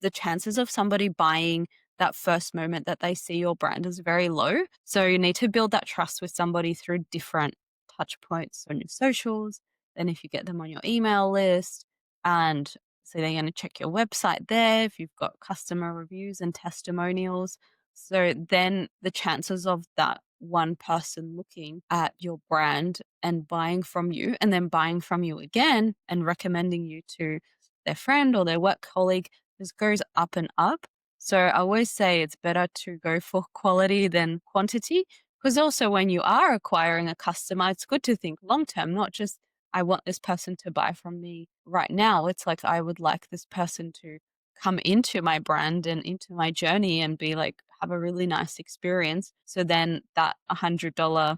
the chances of somebody buying that first moment that they see your brand is very low. So you need to build that trust with somebody through different touch points on your socials. Then if you get them on your email list, and so they're going to check your website there if you've got customer reviews and testimonials. So then the chances of that one person looking at your brand and buying from you and then buying from you again and recommending you to their friend or their work colleague just goes up and up. So I always say it's better to go for quality than quantity, because also when you are acquiring a customer, it's good to think long term, not just I want this person to buy from me right now. It's like I would like this person to come into my brand and into my journey and be like, have a really nice experience. So then that $100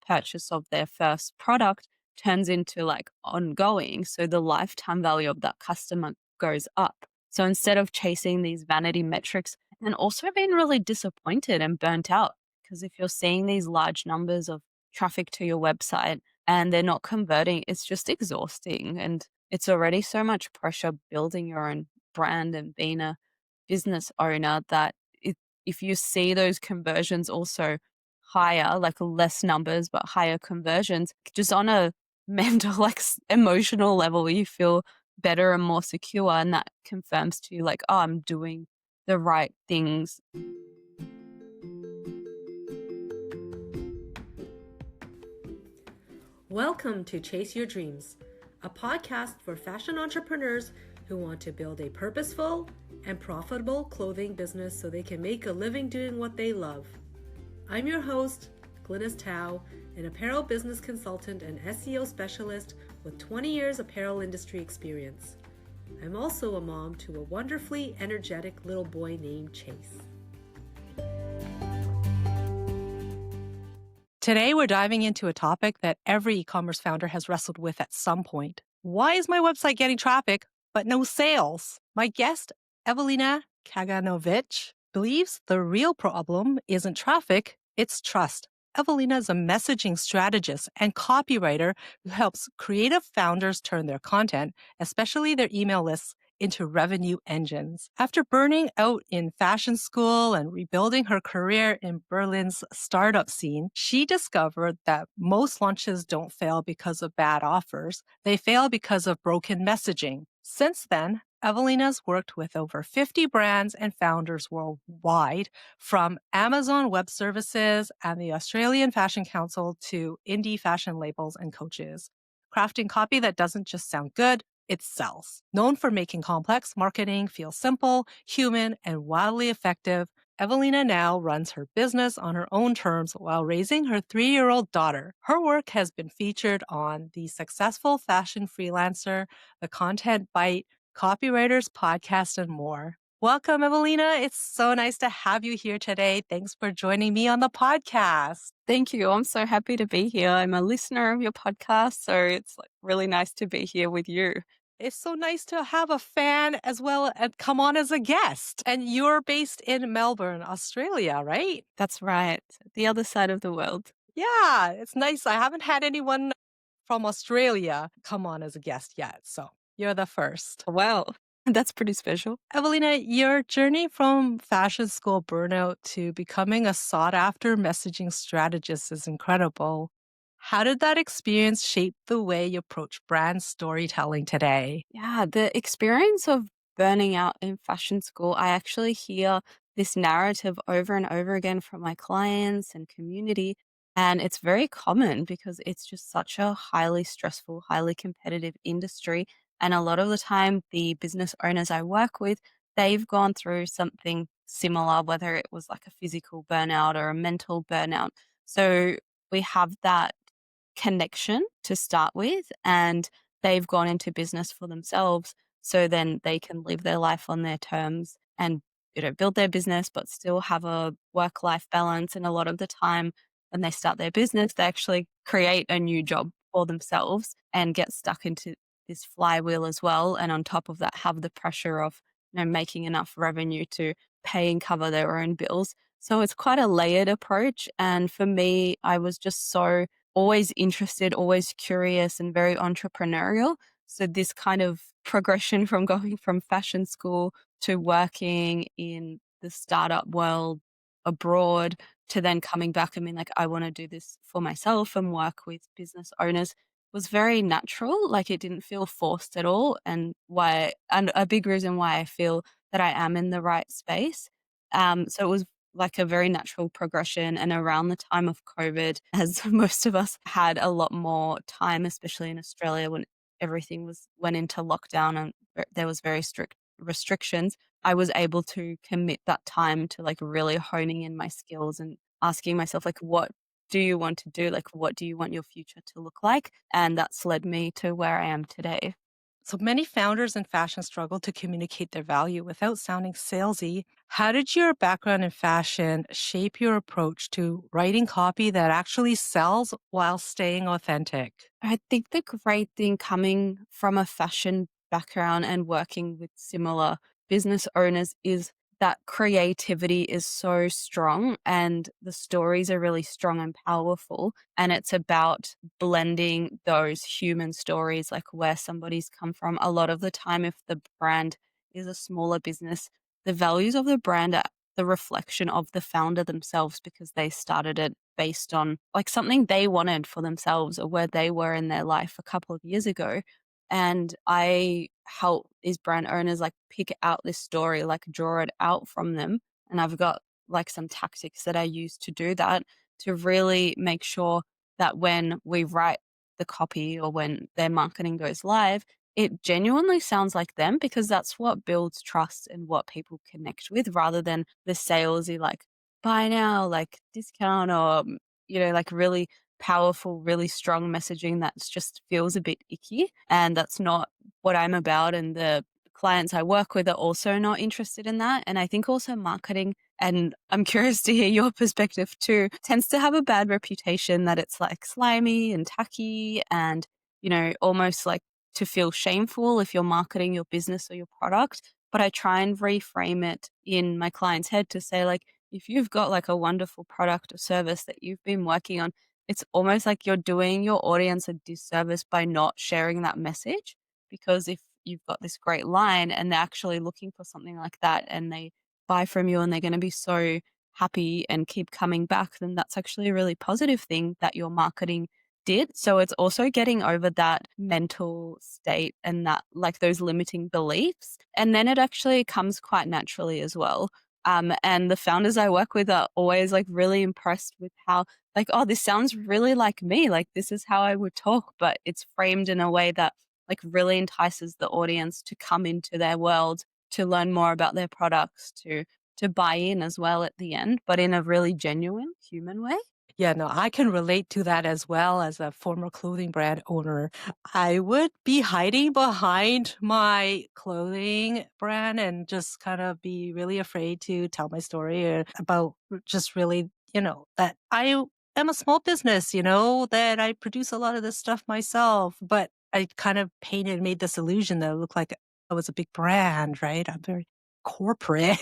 purchase of their first product turns into like ongoing. So the lifetime value of that customer goes up. So instead of chasing these vanity metrics and also being really disappointed and burnt out, because if you're seeing these large numbers of traffic to your website and they're not converting, it's just exhausting. And it's already so much pressure building your own brand and being a business owner that if you see those conversions also higher, like less numbers, but higher conversions, just on a mental, like emotional level, you feel better and more secure. And that confirms to you, like, oh, I'm doing the right things. Welcome to Chase Your Dreams, a podcast for fashion entrepreneurs who want to build a purposeful and profitable clothing business so they can make a living doing what they love. I'm your host, Glynis Tao, an apparel business consultant and SEO specialist with 20 years apparel industry experience. I'm also a mom to a wonderfully energetic little boy named Chase. Today, we're diving into a topic that every e-commerce founder has wrestled with at some point. Why is my website getting traffic, but no sales? My guest, Evelina Kaganovitch, believes the real problem isn't traffic, it's trust. Evelina is a messaging strategist and copywriter who helps creative founders turn their content, especially their email lists, into revenue engines. After burning out in fashion school and rebuilding her career in Berlin's startup scene, she discovered that most launches don't fail because of bad offers. They fail because of broken messaging. Since then, Evelina's worked with over 50 brands and founders worldwide, from Amazon Web Services and the Australian Fashion Council to indie fashion labels and coaches, crafting copy that doesn't just sound good, it sells. Known for making complex marketing feel simple, human, and wildly effective, Evelina now runs her business on her own terms while raising her 3-year-old daughter. Her work has been featured on The Successful Fashion Freelancer, The Content Bite, Copywriters Podcast, and more. Welcome, Evelina. It's so nice to have you here today. Thanks for joining me on the podcast. Thank you. I'm so happy to be here. I'm a listener of your podcast, so it's like really nice to be here with you. It's so nice to have a fan as well and come on as a guest. And you're based in Melbourne, Australia, right? That's right. The other side of the world. Yeah, it's nice. I haven't had anyone from Australia come on as a guest yet, so you're the first. Wow. That's pretty special. Evelina, your journey from fashion school burnout to becoming a sought-after messaging strategist is incredible. How did that experience shape the way you approach brand storytelling today? Yeah, the experience of burning out in fashion school, I actually hear this narrative over and over again from my clients and community. And it's very common because it's just such a highly stressful, highly competitive industry. And a lot of the time, the business owners I work with, they've gone through something similar, whether it was like a physical burnout or a mental burnout. So we have that connection to start with, and they've gone into business for themselves, so then they can live their life on their terms and build their business but still have a work life balance. And a lot of the time when they start their business, they actually create a new job for themselves and get stuck into this flywheel as well, and on top of that have the pressure of making enough revenue to pay and cover their own bills. So it's quite a layered approach, and for me, I was just so always interested, always curious, and very entrepreneurial. So this kind of progression from going from fashion school to working in the startup world abroad to then coming back and being like, I want to do this for myself and work with business owners was very natural. Like it didn't feel forced at all. And a big reason why I feel that I am in the right space. So it was like a very natural progression. And around the time of COVID, as most of us had a lot more time, especially in Australia when everything went into lockdown and there was very strict restrictions, I was able to commit that time to like really honing in my skills and asking myself like what do you want to do? Like what do you want your future to look like? And that's led me to where I am today. So many founders in fashion struggle to communicate their value without sounding salesy. How did your background in fashion shape your approach to writing copy that actually sells while staying authentic? I think the great thing coming from a fashion background and working with similar business owners is that creativity is so strong and the stories are really strong and powerful. And it's about blending those human stories, like where somebody's come from. A lot of the time, if the brand is a smaller business, the values of the brand are the reflection of the founder themselves because they started it based on like something they wanted for themselves or where they were in their life a couple of years ago. And I help these brand owners like pick out this story, like draw it out from them. And I've got like some tactics that I use to do that to really make sure that when we write the copy or when their marketing goes live, it genuinely sounds like them because that's what builds trust and what people connect with rather than the salesy like buy now, like discount or, like really powerful, really strong messaging that's just feels a bit icky. And that's not what I'm about. And the clients I work with are also not interested in that. And I think also marketing, and I'm curious to hear your perspective too, tends to have a bad reputation that it's like slimy and tacky and, almost like to feel shameful if you're marketing your business or your product. But I try and reframe it in my client's head to say, like, if you've got like a wonderful product or service that you've been working on, it's almost like you're doing your audience a disservice by not sharing that message. Because if you've got this great line and they're actually looking for something like that and they buy from you and they're going to be so happy and keep coming back, then that's actually a really positive thing that your marketing did. So it's also getting over that mental state and that like those limiting beliefs. And then it actually comes quite naturally as well. And the founders I work with are always like really impressed with how, like, oh, this sounds really like me. Like, this is how I would talk, but it's framed in a way that like really entices the audience to come into their world, to learn more about their products, to buy in as well at the end, but in a really genuine human way. Yeah, no, I can relate to that as well as a former clothing brand owner. I would be hiding behind my clothing brand and just kind of be really afraid to tell my story about just really, that I am a small business, that I produce a lot of this stuff myself. But I kind of made this illusion that it looked like I was a big brand, right? I'm very corporate.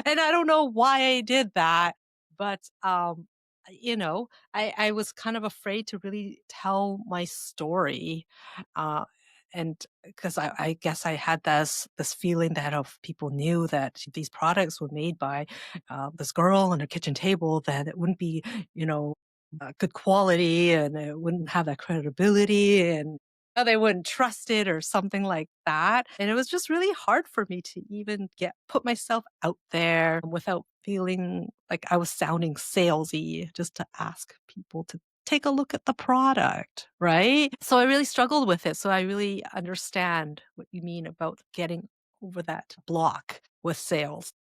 And I don't know why I did that. But I was kind of afraid to really tell my story. Uh, and because I guess I had this feeling that if people knew that these products were made by this girl on a kitchen table, that it wouldn't be, good quality and it wouldn't have that credibility and they wouldn't trust it or something like that. And it was just really hard for me to even put myself out there without feeling like I was sounding salesy, just to ask people to take a look at the product, right? So I really struggled with it. So I really understand what you mean about getting over that block with sales.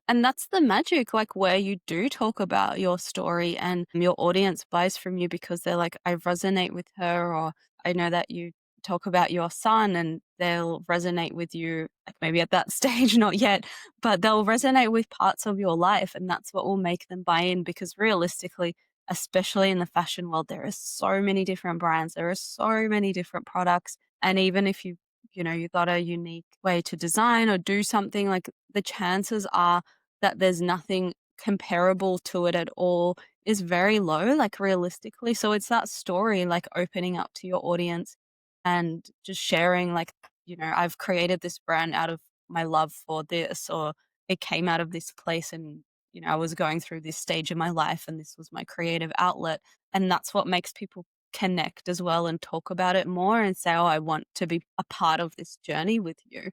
And that's the magic, like where you do talk about your story and your audience buys from you because they're like, I resonate with her, or I know that you talk about your son and they'll resonate with you, like maybe at that stage, not yet, but they'll resonate with parts of your life. And that's what will make them buy in because realistically, especially in the fashion world, there are so many different brands, there are so many different products. And even if you got a unique way to design or do something, like the chances are that there's nothing comparable to it at all is very low, like realistically. So it's that story, like opening up to your audience and just sharing, like, I've created this brand out of my love for this, or it came out of this place and, I was going through this stage in my life and this was my creative outlet. And that's what makes people connect as well and talk about it more and say, "Oh, I want to be a part of this journey with you,"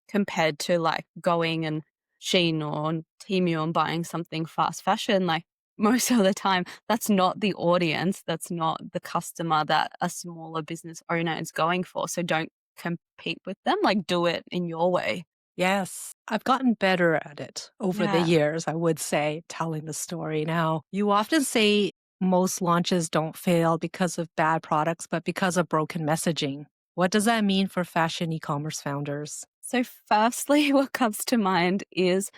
compared to like going and Shein or on Temu and buying something fast fashion. Like most of the time, that's not the audience, that's not the customer that a smaller business owner is going for. So don't compete with them. Like do it in your way. Yes, I've gotten better at it over the Yeah. years, I would say, telling the story now. You often say most launches don't fail because of bad products, but because of broken messaging. What does that mean for fashion e commerce founders? So, firstly, what comes to mind is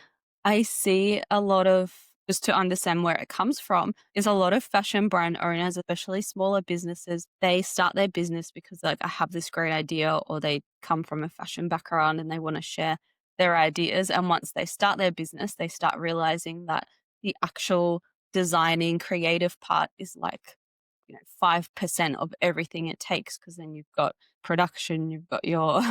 I see a lot of, just to understand where it comes from, is a lot of fashion brand owners, especially smaller businesses, they start their business because, like, I have this great idea, or they come from a fashion background and they want to share their ideas. And once they start their business, they start realizing that the actual designing, creative part is like, 5% of everything it takes, because then you've got production, you've got your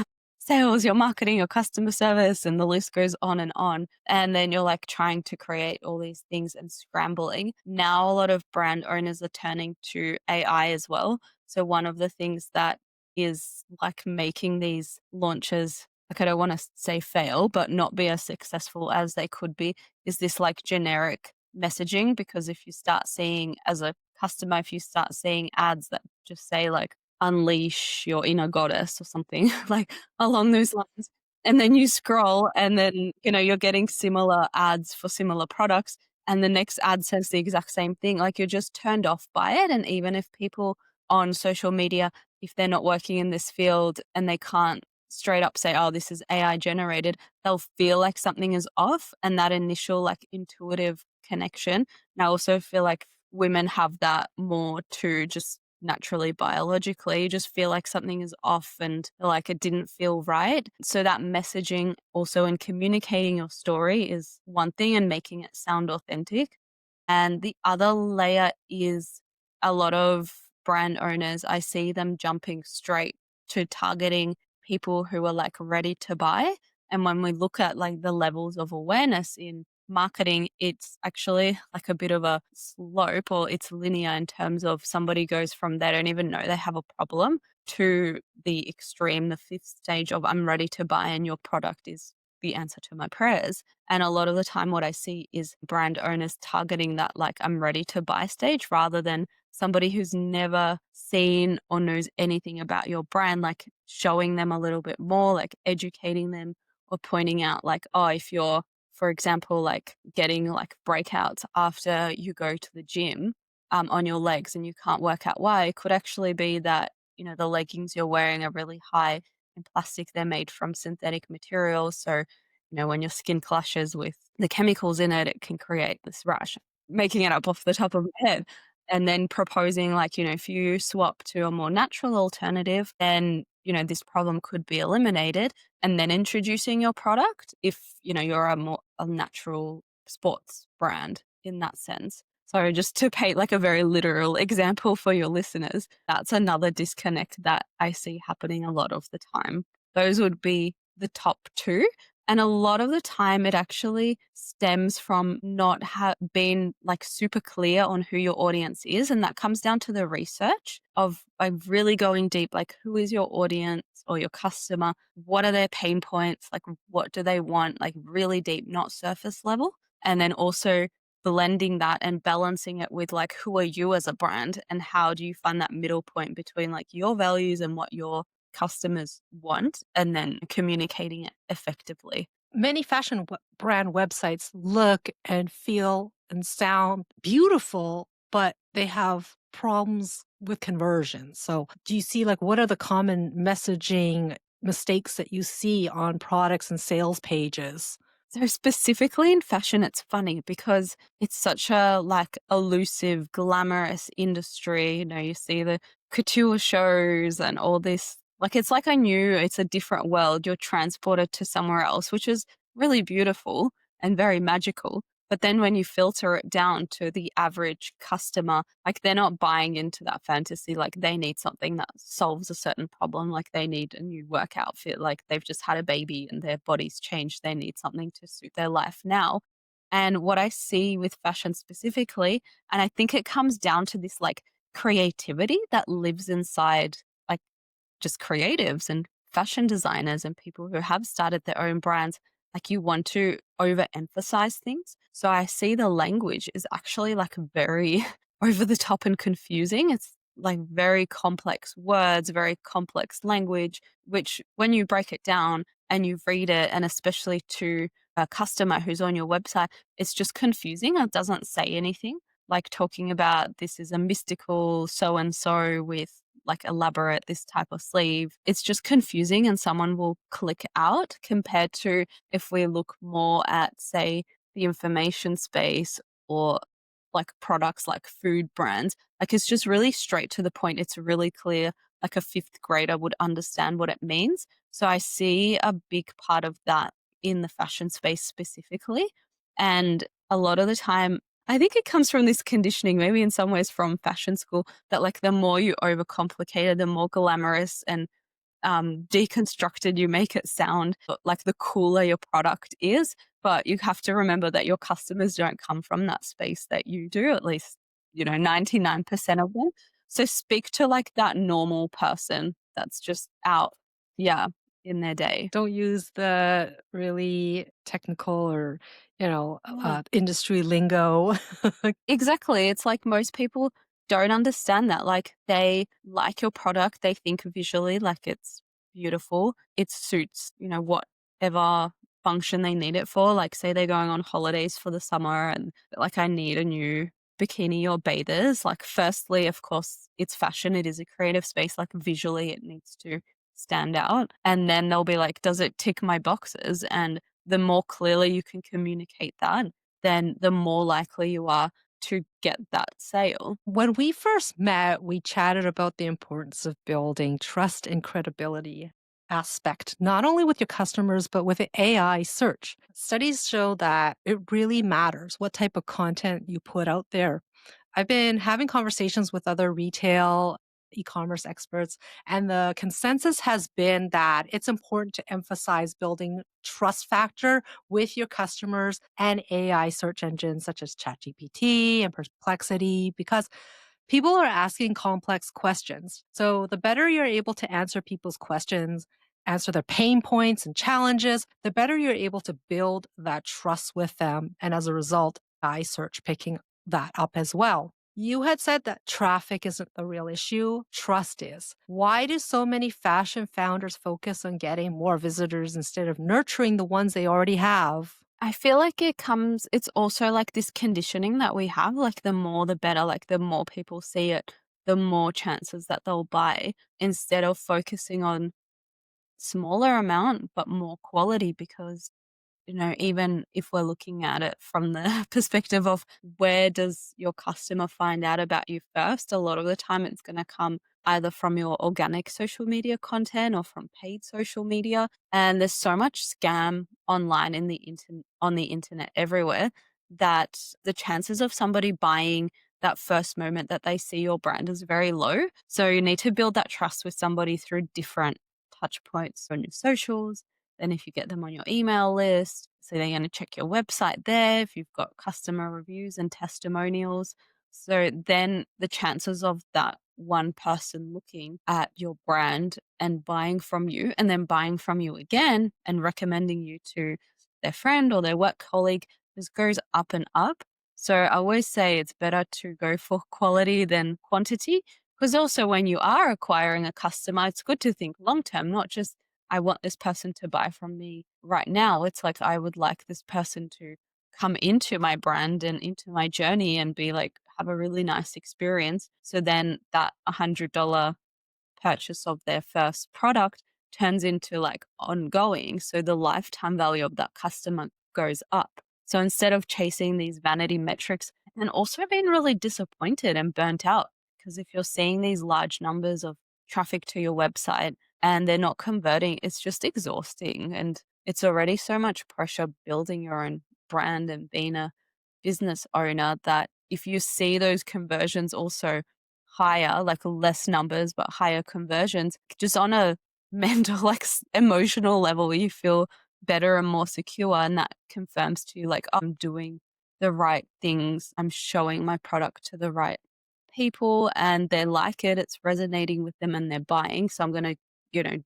sales, your marketing, your customer service, and the list goes on and on. And then you're like trying to create all these things and scrambling. Now, a lot of brand owners are turning to AI as well. So, one of the things that is like making these launches, like I don't want to say fail, but not be as successful as they could be, is this like generic messaging. Because if you start seeing, as a customer, if you start seeing ads that just say like, unleash your inner goddess or something like along those lines. And then you scroll and then, you're getting similar ads for similar products. And the next ad says the exact same thing. Like you're just turned off by it. And even if people on social media, if they're not working in this field and they can't straight up say, oh, this is AI generated, they'll feel like something is off. And that initial like intuitive connection. And I also feel like women have that more too, just naturally biologically. You just feel like something is off and like it didn't feel right. So that messaging also in communicating your story is one thing, and making it sound authentic. And the other layer is a lot of brand owners, I see them jumping straight to targeting people who are like ready to buy. And when we look at like the levels of awareness in marketing, it's actually like a bit of a slope, or it's linear in terms of somebody goes from they don't even know they have a problem to the extreme, the fifth stage of I'm ready to buy and your product is the answer to my prayers. And a lot of the time, what I see is brand owners targeting that, like, I'm ready to buy stage, rather than somebody who's never seen or knows anything about your brand, like showing them a little bit more, like educating them, or pointing out, like, oh, if you're, for example, like getting like breakouts after you go to the gym on your legs and you can't work out why, it could actually be that, the leggings you're wearing are really high in plastic. They're made from synthetic materials. So, when your skin clashes with the chemicals in it, it can create this rash. Making it up off the top of my head. And then proposing, like, if you swap to a more natural alternative, then, this problem could be eliminated. And then introducing your product if, you're a natural sports brand in that sense. So just to paint like a very literal example for your listeners, that's another disconnect that I see happening a lot of the time. Those would be the top two. And a lot of the time, it actually stems from not being like super clear on who your audience is. And that comes down to the research of like really going deep, like who is your audience or your customer? What are their pain points? Like what do they want? Like really deep, not surface level. And then also blending that and balancing it with like who are you as a brand, and how do you find that middle point between like your values and what your customers want, and then communicating it effectively. Many fashion brand websites look and feel and sound beautiful, but they have problems with conversion. So, do you see like what are the common messaging mistakes that you see on products and sales pages? So specifically in fashion, it's funny because it's such a like elusive, glamorous industry. You see the couture shows and all this. Like it's like I knew it's a different world. You're transported to somewhere else, which is really beautiful and very magical. But then when you filter it down to the average customer, like they're not buying into that fantasy, like they need something that solves a certain problem, like they need a new work outfit, like they've just had a baby and their body's changed. They need something to suit their life now. And what I see with fashion specifically, and I think it comes down to this like creativity that lives inside like just creatives and fashion designers and people who have started their own brands, like you want to overemphasize things. So I see the language is actually like very over the top and confusing. It's like very complex words, very complex language, which when you break it down and you read it, and especially to a customer who's on your website, it's just confusing. It doesn't say anything like talking about this is a mystical so and so with like elaborate this type of sleeve. It's just confusing and someone will click out compared to if we look more at, say, the information space or like products like food brands. Like it's just really straight to the point. It's really clear. Like a fifth grader would understand what it means. So I see a big part of that in the fashion space specifically. And a lot of the time, I think it comes from this conditioning, maybe in some ways from fashion school, that like the more you overcomplicate it, the more glamorous and deconstructed you make it sound, like the cooler your product is. But you have to remember that your customers don't come from that space that you do, at least, 99% of them. So speak to like that normal person that's just out, yeah, in their day. Don't use the really technical or, Yeah. industry lingo. Exactly. It's like most people don't understand that. Like they like your product, they think visually like it's beautiful. It suits, whatever function they need it for. Like say they're going on holidays for the summer and like I need a new bikini or bathers. Like firstly, of course, it's fashion. It is a creative space. Like visually it needs to stand out. And then they'll be like, does it tick my boxes? And the more clearly you can communicate that, then the more likely you are to get that sale. When we first met, we chatted about the importance of building trust and credibility aspect, not only with your customers, but with the AI search. Studies show that it really matters what type of content you put out there. I've been having conversations with other retail e-commerce experts, and the consensus has been that it's important to emphasize building trust factor with your customers and AI search engines such as ChatGPT and Perplexity because people are asking complex questions. So the better you're able to answer people's questions, answer their pain points and challenges, the better you're able to build that trust with them. And as a result, I search picking that up as well. You had said that traffic isn't the real issue, trust is. Why do so many fashion founders focus on getting more visitors instead of nurturing the ones they already have? I feel like it's also like this conditioning that we have, like the more the better, like the more people see it, the more chances that they'll buy instead of focusing on smaller amount but more quality because even if we're looking at it from the perspective of where does your customer find out about you first, a lot of the time it's going to come either from your organic social media content or from paid social media. And there's so much scam online on the internet everywhere that the chances of somebody buying that first moment that they see your brand is very low. So you need to build that trust with somebody through different touch points on your socials. Then if you get them on your email list, so they're going to check your website there if you've got customer reviews and testimonials. So then the chances of that one person looking at your brand and buying from you and then buying from you again and recommending you to their friend or their work colleague just goes up and up. So I always say it's better to go for quality than quantity because also when you are acquiring a customer, it's good to think long term, not just I want this person to buy from me right now. It's like I would like this person to come into my brand and into my journey and be like, have a really nice experience. So then that $100 purchase of their first product turns into like ongoing. So the lifetime value of that customer goes up. So instead of chasing these vanity metrics and also being really disappointed and burnt out, because if you're seeing these large numbers of traffic to your website and they're not converting, it's just exhausting. And it's already so much pressure building your own brand and being a business owner that if you see those conversions also higher, like less numbers, but higher conversions, just on a mental, like emotional level, you feel better and more secure. And that confirms to you, like, "Oh, I'm doing the right things. I'm showing my product to the right people and they like it. It's resonating with them and they're buying. So I'm going to,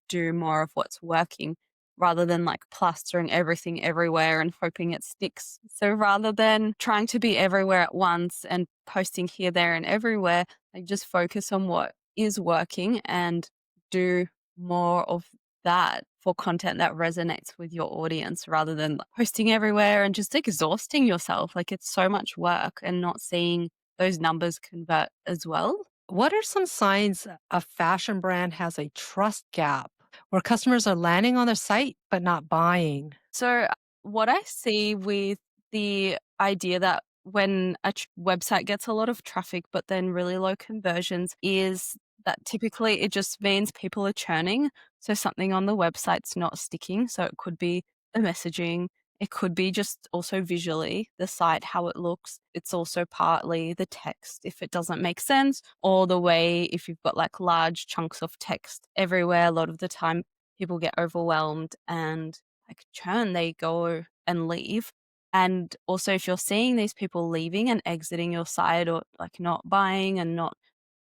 do more of what's working rather than like plastering everything everywhere and hoping it sticks." So rather than trying to be everywhere at once and posting here, there, and everywhere, like just focus on what is working and do more of that for content that resonates with your audience rather than like, posting everywhere and just exhausting yourself. Like it's so much work and not seeing those numbers convert as well. What are some signs a fashion brand has a trust gap where customers are landing on their site but not buying? So, what I see with the idea that when a website gets a lot of traffic, but then really low conversions, is that typically it just means people are churning. So, something on the website's not sticking. So, it could be the messaging, it could be just also visually the site, how it looks. It's also partly the text, if it doesn't make sense, or the way if you've got like large chunks of text everywhere, a lot of the time people get overwhelmed and like churn, they go and leave. And also, if you're seeing these people leaving and exiting your site or like not buying and not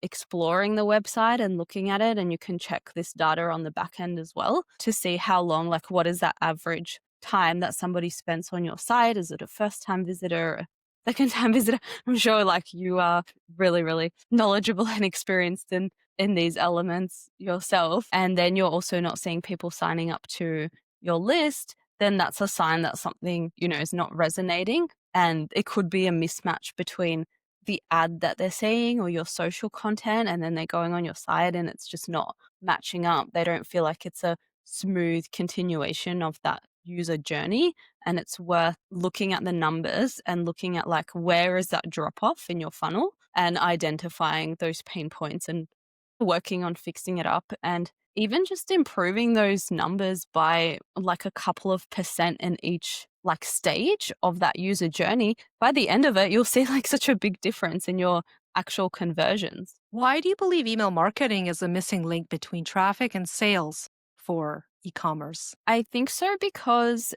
exploring the website and looking at it, and you can check this data on the back end as well to see how long, like what is that average time that somebody spends on your site? Is it a first time visitor, a second time visitor? I'm sure like you are really, really knowledgeable and experienced in these elements yourself. And then you're also not seeing people signing up to your list, then that's a sign that something, is not resonating. And it could be a mismatch between the ad that they're seeing or your social content, and then they're going on your site and it's just not matching up. They don't feel like it's a smooth continuation of that user journey. And it's worth looking at the numbers and looking at like where is that drop off in your funnel and identifying those pain points and working on fixing it up and even just improving those numbers by like a couple of percent in each like stage of that user journey. By the end of it, you'll see like such a big difference in your actual conversions. Why do you believe email marketing is a missing link between traffic and sales for e commerce? I think so because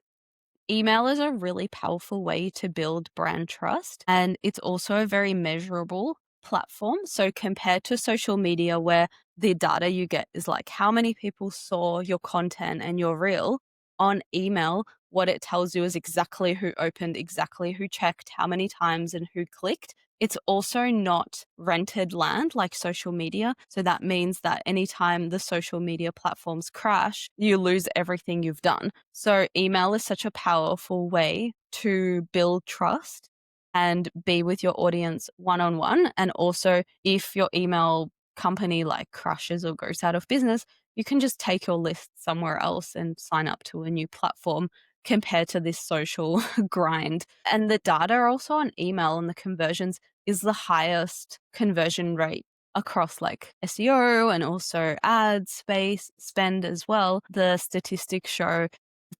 email is a really powerful way to build brand trust, and it's also a very measurable platform. So, compared to social media, where the data you get is like how many people saw your content and your reel, on email, what it tells you is exactly who opened, exactly who checked, how many times, and who clicked. It's also not rented land like social media. So that means that anytime the social media platforms crash, you lose everything you've done. So email is such a powerful way to build trust and be with your audience one on one. And also, if your email company like crashes or goes out of business, you can just take your list somewhere else and sign up to a new platform compared to this social grind. And the data also on email and the conversions is the highest conversion rate across like SEO and also ad space spend as well. The statistics show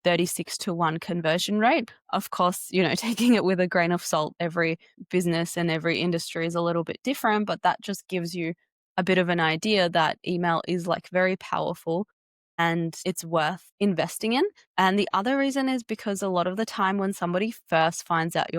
36 to 1 conversion rate. Of course, taking it with a grain of salt, every business and every industry is a little bit different, but that just gives you a bit of an idea that email is like very powerful and it's worth investing in. And the other reason is because a lot of the time when somebody first finds out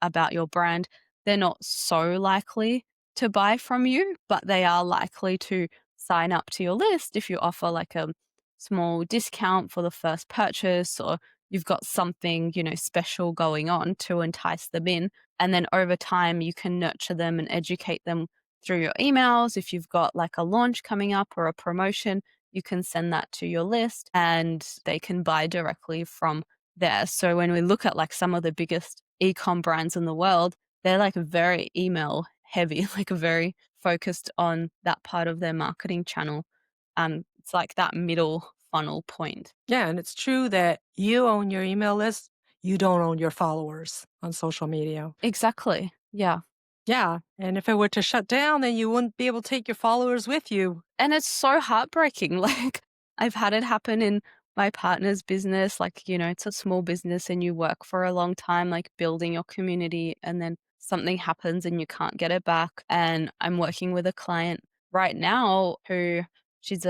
about your brand, they're not so likely to buy from you, but they are likely to sign up to your list if you offer like a small discount for the first purchase or you've got something, special going on to entice them in. And then over time you can nurture them and educate them through your emails. If you've got like a launch coming up or a promotion, you can send that to your list and they can buy directly from there. So when we look at like some of the biggest e-com brands in the world, they're like very email heavy, like very focused on that part of their marketing channel. It's like that middle funnel point. Yeah, and it's true that you own your email list, you don't own your followers on social media. Exactly. Yeah. Yeah, and if it were to shut down, then you wouldn't be able to take your followers with you. And it's so heartbreaking. Like I've had it happen in my partner's business, like, it's a small business and you work for a long time, like building your community, and then something happens and you can't get it back. And I'm working with a client right now who she's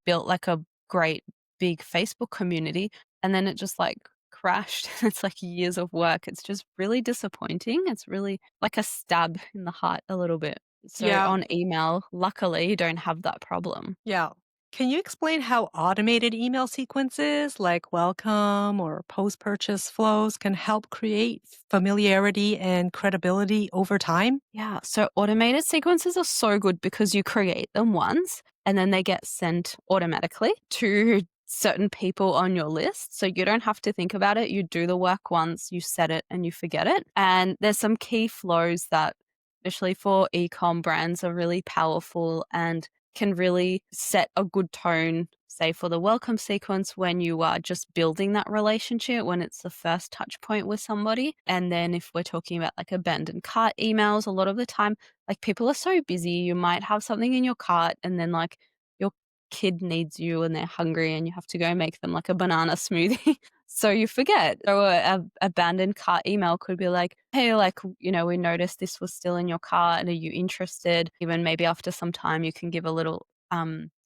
built like a great big Facebook community, and then it just like crashed. It's like years of work. It's just really disappointing. It's really like a stab in the heart a little bit. So Yeah, on email, luckily, you don't have that problem. yeah. Can you explain how automated email sequences like welcome or post purchase flows can help create familiarity and credibility over time? Yeah. So automated sequences are so good because you create them once and then they get sent automatically to certain people on your list. So you don't have to think about it. You do the work once, you set it and you forget it. And there's some key flows that, especially for e-com brands, are really powerful and can really set a good tone, say for the welcome sequence when you are just building that relationship, when it's the first touch point with somebody. And then if we're talking about like abandoned cart emails, a lot of the time, like people are so busy, you might have something in your cart and then like your kid needs you and they're hungry and you have to go make them like a banana smoothie. So you forget. So a abandoned cart email could be like, hey, like, we noticed this was still in your cart. And are you interested? Even maybe after some time, you can give a little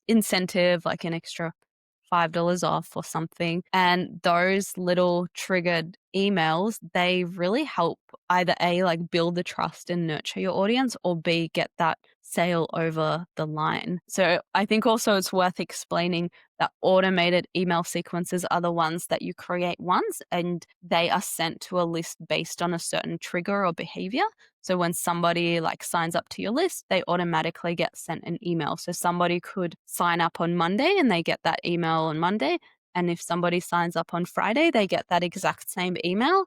incentive, like an extra $5 off or something. And those little triggered emails, they really help either A, like build the trust and nurture your audience, or B, get that sale over the line. So I think also it's worth explaining that automated email sequences are the ones that you create once and they are sent to a list based on a certain trigger or behavior. So when somebody like signs up to your list, they automatically get sent an email. So somebody could sign up on Monday and they get that email on Monday. And if somebody signs up on Friday, they get that exact same email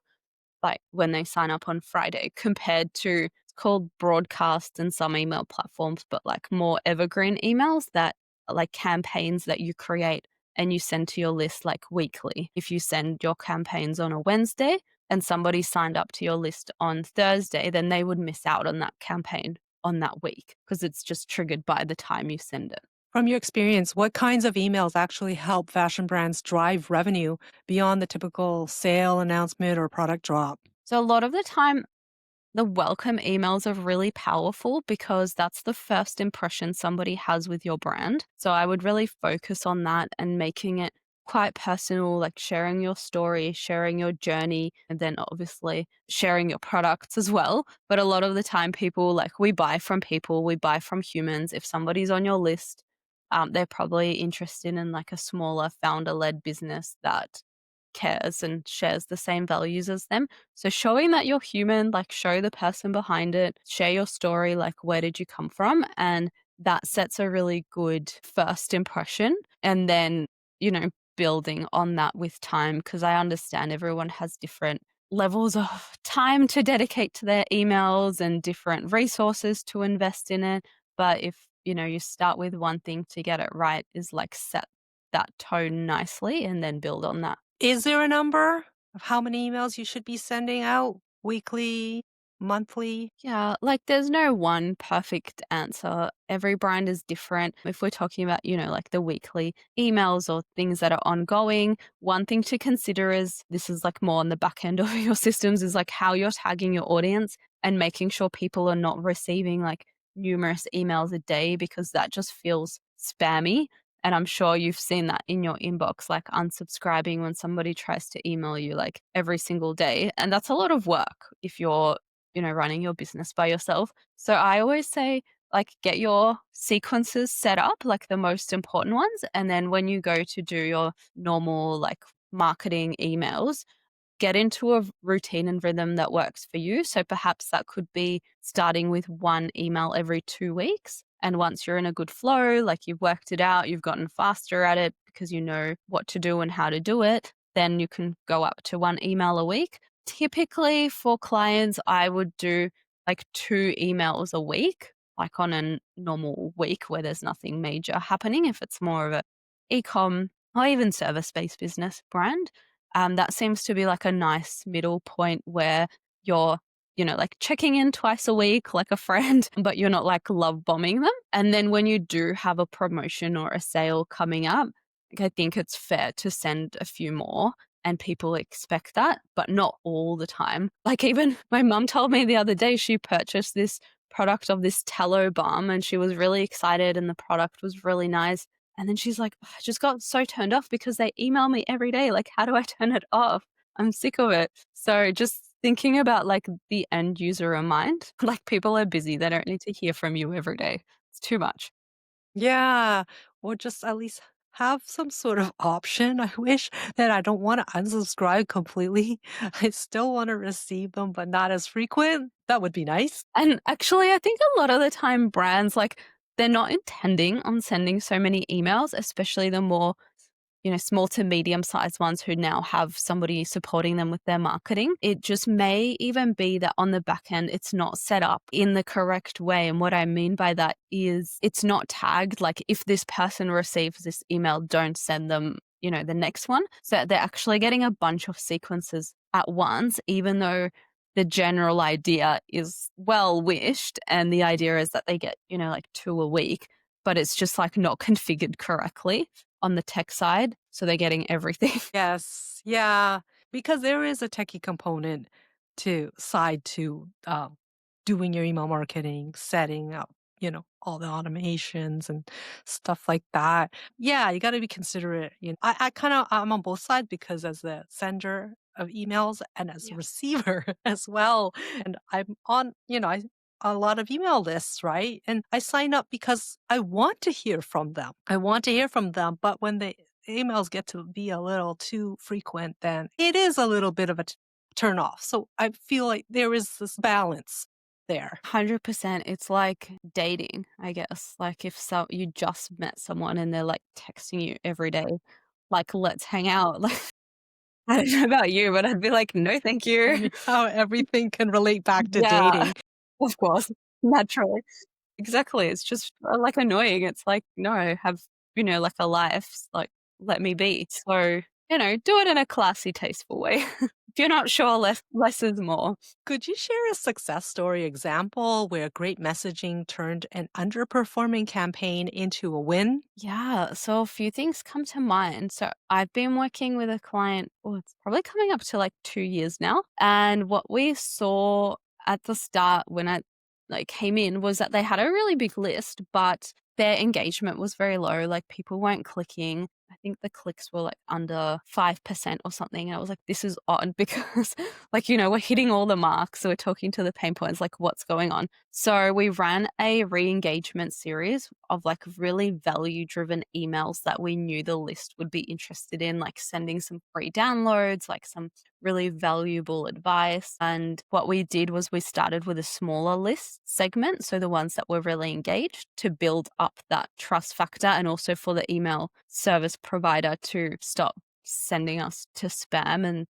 like when they sign up on Friday compared to it's called broadcast in some email platforms, but like more evergreen emails that are like campaigns that you create and you send to your list like weekly. If you send your campaigns on a Wednesday and somebody signed up to your list on Thursday, then they would miss out on that campaign on that week because it's just triggered by the time you send it. From your experience, what kinds of emails actually help fashion brands drive revenue beyond the typical sale announcement or product drop? So a lot of the time the welcome emails are really powerful because that's the first impression somebody has with your brand. So I would really focus on that and making it quite personal, like sharing your story, sharing your journey, and then obviously sharing your products as well. But a lot of the time, people like we buy from people, we buy from humans. If somebody's on your list, they're probably interested in like a smaller founder led business that cares and shares the same values as them. So showing that you're human, like show the person behind it, share your story, like where did you come from? And that sets a really good first impression. And then, building on that with time, because I understand everyone has different levels of time to dedicate to their emails and different resources to invest in it. But if, you start with one thing to get it right, is like set that tone nicely and then build on that. Is there a number of how many emails you should be sending out weekly, monthly? Yeah, like there's no one perfect answer. Every brand is different. If we're talking about, like the weekly emails or things that are ongoing, one thing to consider is this is like more on the back end of your systems is like how you're tagging your audience and making sure people are not receiving like numerous emails a day because that just feels spammy. And I'm sure you've seen that in your inbox, like unsubscribing when somebody tries to email you like every single day. And that's a lot of work if you're running your business by yourself. So I always say, like, get your sequences set up, like the most important ones. And then when you go to do your normal, like, marketing emails, get into a routine and rhythm that works for you. So perhaps that could be starting with one email every 2 weeks. And once you're in a good flow, like you've worked it out, you've gotten faster at it because you know what to do and how to do it, then you can go up to one email a week. Typically for clients, I would do like 2 emails a week, like on a normal week where there's nothing major happening. If it's more of a e-com or even service-based business brand, that seems to be like a nice middle point where you're, like checking in twice a week like a friend, but you're not like love bombing them. And then when you do have a promotion or a sale coming up, Like, I think it's fair to send a few more and people expect that, but not all the time. Like, even my mum told me the other day she purchased this product of this tallow balm and she was really excited and the product was really nice. And then she's like, "Ugh, I just got so turned off because they email me every day. Like, how do I turn it off? I'm sick of it." So just thinking about like the end user in mind, like people are busy. They don't need to hear from you every day. It's too much. Yeah, or just at least have some sort of option. I wish that I don't want to unsubscribe completely. I still want to receive them, but not as frequent. That would be nice. And actually, I think a lot of the time brands, like, they're not intending on sending so many emails, especially the more, small to medium sized ones who now have somebody supporting them with their marketing. It just may even be that on the back end, it's not set up in the correct way. And what I mean by that is it's not tagged. Like, if this person receives this email, don't send them, the next one. So they're actually getting a bunch of sequences at once, even though the general idea is well wished. And the idea is that they get, like two a week, but it's just like not configured correctly on the tech side, so they're getting everything. Yes, yeah, because there is a techie component to doing your email marketing, setting up, all the automations and stuff like that. Yeah, you got to be considerate. I kind of I'm on both sides because as the sender of emails and as a Yeah. receiver as well, and I'm on, a lot of email lists, right? And I sign up because I want to hear from them. I want to hear from them, but when the emails get to be a little too frequent, then it is a little bit of a turn off. So I feel like there is this balance there. 100%. It's like dating, I guess. Like, if you just met someone and they're like texting you every day, like, let's hang out. Like, I don't know about you, but I'd be like, no, thank you. Funny how everything can relate back to Yeah, dating. of course, naturally. Exactly. It's just like annoying. It's like, no, have, like a life. Like, let me be. So, do it in a classy, tasteful way. If you're not sure, less is more. Could you share a success story example where great messaging turned an underperforming campaign into a win? Yeah, so a few things come to mind. So I've been working with a client, oh, it's probably coming up to like 2 years now. And what we saw at the start when I like came in was that they had a really big list, but their engagement was very low. Like, people weren't clicking. I think the clicks were like under 5% or something. And I was like, this is odd because like, we're hitting all the marks. So we're talking to the pain points, like what's going on. So we ran a re-engagement series of like really value-driven emails that we knew the list would be interested in, like sending some free downloads, like some really valuable advice. And what we did was we started with a smaller list segment, so the ones that were really engaged, to build up that trust factor and also for the email service provider to stop sending us to spam and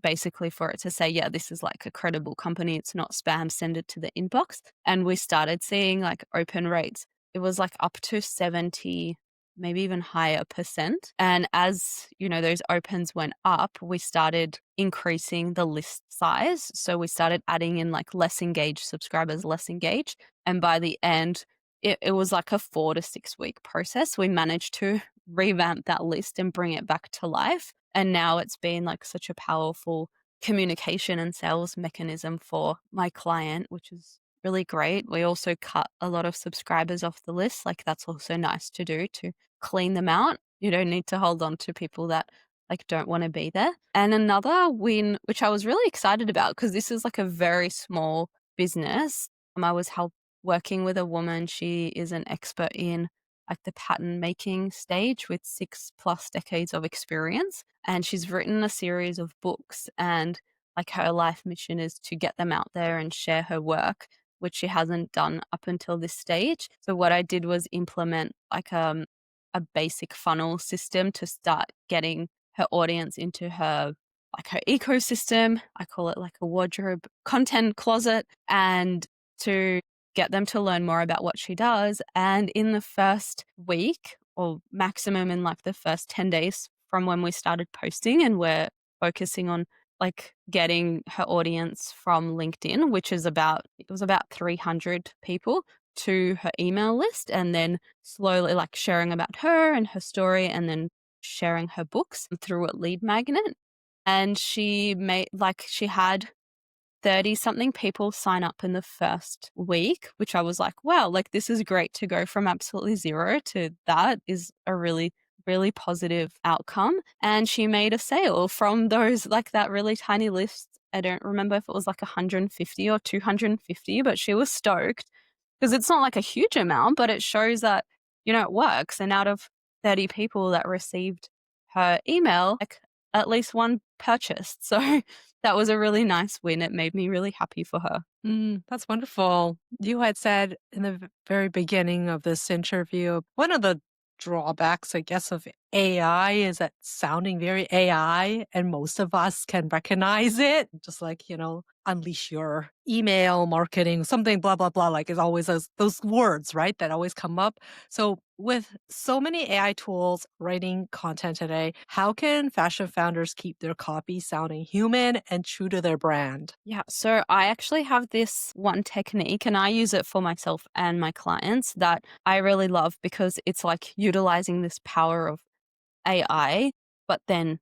basically for it to say, yeah, this is like a credible company. It's not spam, send it to the inbox. And we started seeing like open rates. It was like up to 70, maybe even higher percent. And as, those opens went up, we started increasing the list size. So we started adding in like less engaged subscribers, less engaged. And by the end, it was like a 4 to 6 week process. We managed to revamp that list and bring it back to life. And now it's been like such a powerful communication and sales mechanism for my client, which is really great. We also cut a lot of subscribers off the list. Like, that's also nice to do, to clean them out. You don't need to hold on to people that like don't want to be there. And another win, which I was really excited about because this is like a very small business. I was working with a woman. She is an expert in like the pattern making stage with 6+ decades of experience. And she's written a series of books, and like her life mission is to get them out there and share her work, which she hasn't done up until this stage. So what I did was implement like a basic funnel system to start getting her audience into her ecosystem. I call it like a wardrobe content closet, and to get them to learn more about what she does. And in the first week, or maximum in like the first 10 days from when we started posting, and we're focusing on like getting her audience from LinkedIn, which is it was about 300 people, to her email list, and then slowly like sharing about her and her story, and then sharing her books through a lead magnet. And she had 30 something people sign up in the first week, which I was like, wow, like this is great to go from absolutely zero to that is a really, really positive outcome. And she made a sale from those, like that really tiny list. I don't remember if it was like 150 or 250, but she was stoked because it's not like a huge amount, but it shows that, it works. And out of 30 people that received her email, like at least one purchased. So that was a really nice win. It made me really happy for her. That's wonderful. You had said in the very beginning of this interview, one of the drawbacks, I guess, of AI is that sounding very AI, and most of us can recognize it. Just like, unleash your email marketing, something, blah, blah, blah. Like it's always those words, right? That always come up. So, with so many AI tools writing content today, how can fashion founders keep their copy sounding human and true to their brand? Yeah. So I actually have this one technique and I use it for myself and my clients that I really love because it's like utilizing this power of AI, but then,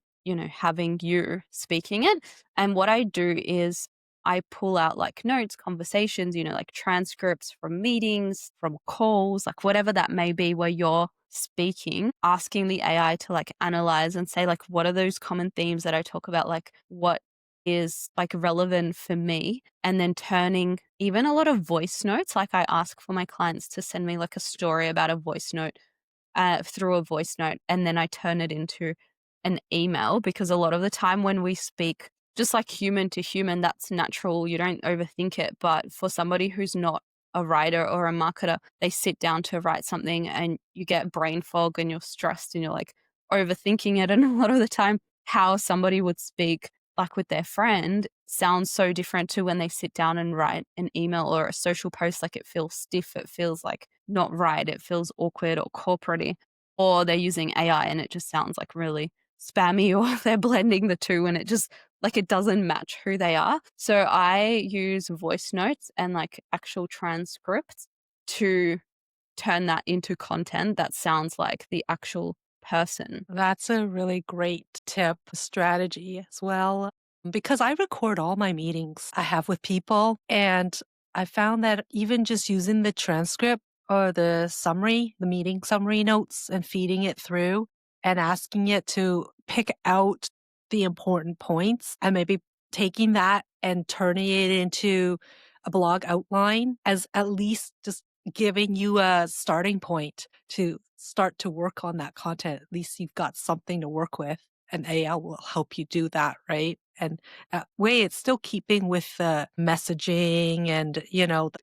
having you speaking it. And what I do is I pull out like notes, conversations, like transcripts from meetings, from calls, like whatever that may be where you're speaking, asking the AI to like analyze and say, like, what are those common themes that I talk about? Like, what is like relevant for me? And then turning even a lot of voice notes, like I ask for my clients to send me like a story about a voice note through a voice note, and then I turn it into an email because a lot of the time when we speak just like human to human, that's natural. You don't overthink it. But for somebody who's not a writer or a marketer, they sit down to write something and you get brain fog and you're stressed and you're like overthinking it. And a lot of the time, how somebody would speak like with their friend sounds so different to when they sit down and write an email or a social post. Like it feels stiff, it feels like not right, it feels awkward or corporate, or they're using AI and it just sounds like really spammy, or they're blending the two and it just like it doesn't match who they are. So I use voice notes and like actual transcripts to turn that into content that sounds like the actual person. That's a really great tip, strategy as well. Because I record all my meetings I have with people, and I found that even just using the transcript or the summary, the meeting summary notes, and feeding it through and asking it to pick out the important points and maybe taking that and turning it into a blog outline as at least just giving you a starting point to start to work on that content. At least you've got something to work with, and AI will help you do that, right? And that way it's still keeping with the messaging and,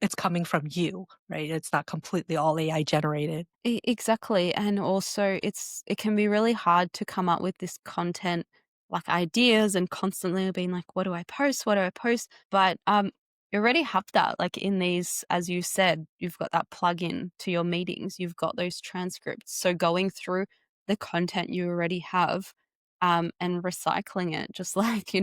it's coming from you, right? It's not completely all AI generated. Exactly. And also it can be really hard to come up with this content like ideas and constantly being like, what do I post? What do I post? But you already have that. Like in these, as you said, you've got that plug-in to your meetings, you've got those transcripts. So going through the content you already have and recycling it, just like, we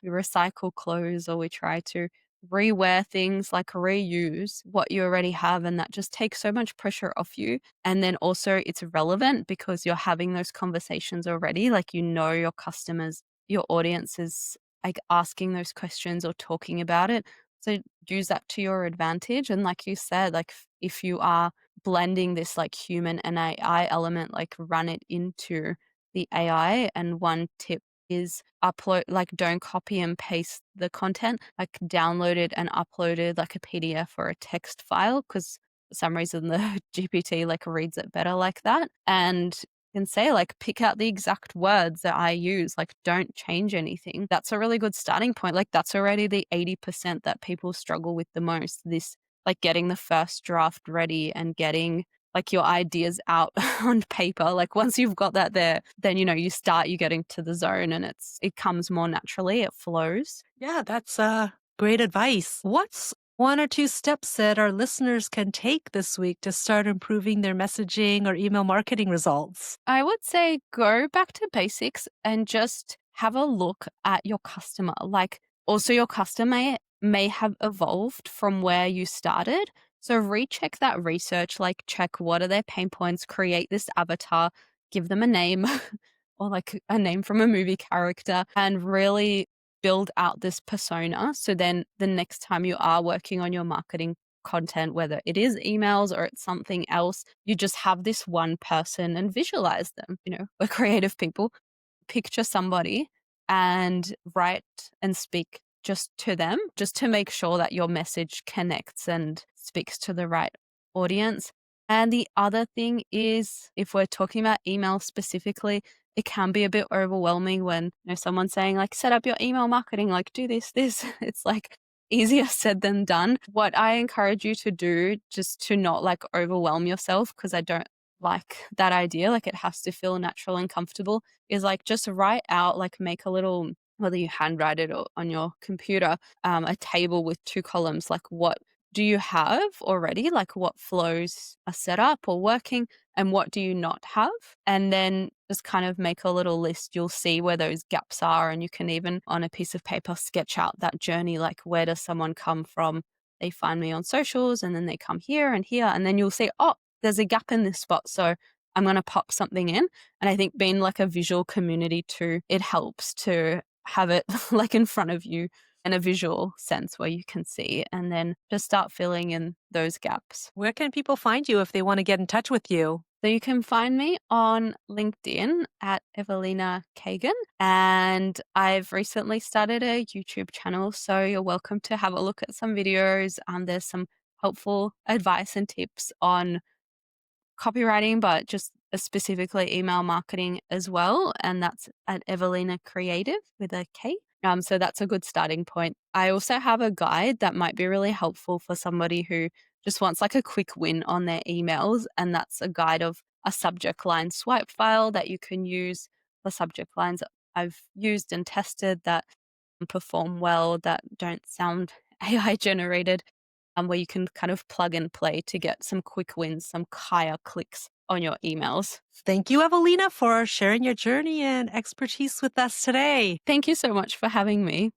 recycle clothes or we try to rewear things, like reuse what you already have, and that just takes so much pressure off you. And then also it's relevant because you're having those conversations already, like your customers, your audience is like asking those questions or talking about it. So use that to your advantage. And like you said, like if you are blending this like human and AI element, like run it into the AI. And one tip is upload, like don't copy and paste the content, like download it and upload it like a PDF or a text file, because for some reason the GPT like reads it better like that. And you can say like pick out the exact words that I use, like don't change anything. That's a really good starting point. Like that's already the 80% that people struggle with the most. This like getting the first draft ready and getting like your ideas out on paper. Like once you've got that there, then you getting to the zone and it comes more naturally, it flows. Yeah, that's great advice. What's one or two steps that our listeners can take this week to start improving their messaging or email marketing results? I would say go back to basics and just have a look at your customer. Like also your customer may have evolved from where you started. So recheck that research, like check what are their pain points, create this avatar, give them a name, or like a name from a movie character and really build out this persona. So then the next time you are working on your marketing content, whether it is emails or it's something else, you just have this one person and visualize them. We're creative people. Picture somebody and write and speak just to them, just to make sure that your message connects and speaks to the right audience. And the other thing is, if we're talking about email specifically, it can be a bit overwhelming when someone's saying like, set up your email marketing, like do this. It's like easier said than done. What I encourage you to do, just to not like overwhelm yourself, because I don't like that idea, like it has to feel natural and comfortable, is like just write out, like make a little, whether you handwrite it or on your computer, a table with two columns, like what do you have already, like what flows are set up or working, and what do you not have? And then just kind of make a little list. You'll see where those gaps are, and you can even on a piece of paper sketch out that journey, like where does someone come from? They find me on socials and then they come here and here, and then you'll see, oh, there's a gap in this spot. So I'm going to pop something in. And I think being like a visual community too, it helps to have it like in front of you in a visual sense where you can see, and then just start filling in those gaps. Where can people find you if they want to get in touch with you? So you can find me on LinkedIn at Evelina Kagan, and I've recently started a YouTube channel, so you're welcome to have a look at some videos. There's some helpful advice and tips on copywriting, but just specifically email marketing as well. And that's at Evelina Creative with a K. So that's a good starting point. I also have a guide that might be really helpful for somebody who just wants like a quick win on their emails. And that's a guide of a subject line swipe file that you can use for subject lines that I've used and tested that perform well, that don't sound AI generated, where you can kind of plug and play to get some quick wins, some higher clicks on your emails. Thank you, Evelina, for sharing your journey and expertise with us today. Thank you so much for having me.